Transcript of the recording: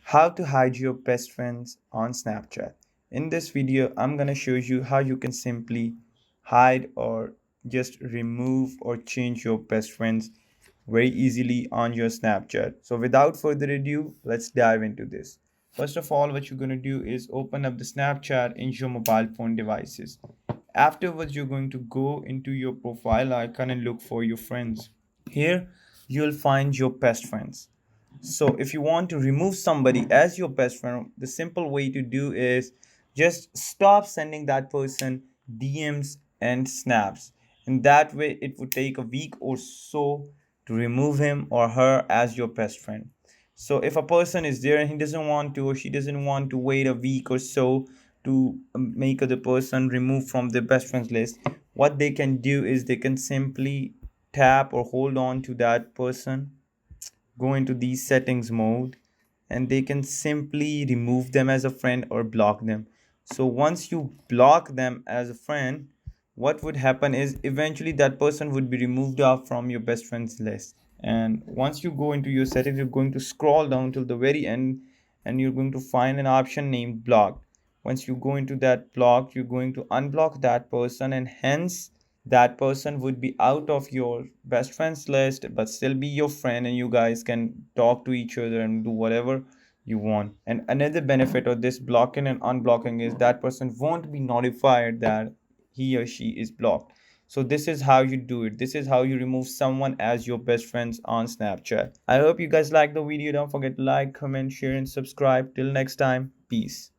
How to hide your best friends on Snapchat. In this video, I'm gonna show you how you can simply hide or just remove or change your best friends very easily on your Snapchat. So without further ado, let's dive into this. First of all, what you're gonna do is open up the Snapchat in your mobile phone devices. Afterwards, you're going to go into your profile icon and look for your friends. Here, you'll find your best friends. So if you want to remove somebody as your best friend, the simple way to do is just stop sending that person DMs and snaps. In that way, it would take a week or so to remove him or her as your best friend. So if a person is there and he doesn't want to or she doesn't want to wait a week or so to make the person remove from the best friends list, what they can do is they can simply tap or hold on to that person, go into the settings mode, and they can simply remove them as a friend or block them. So once you block them as a friend, what would happen is eventually that person would be removed off from your best friends list. And once you go into your settings, you're going to scroll down till the very end and you're going to find an option named block. Once you go into that block, you're going to unblock that person, and hence that person would be out of your best friends list but still be your friend, and you guys can talk to each other and do whatever you want. And another benefit of this blocking and unblocking is that person won't be notified that he or she is blocked. So this is how you do it. This is how you remove someone as your best friends on Snapchat. I hope you guys like the video. Don't forget to like, comment, share, and subscribe. Till next time, peace.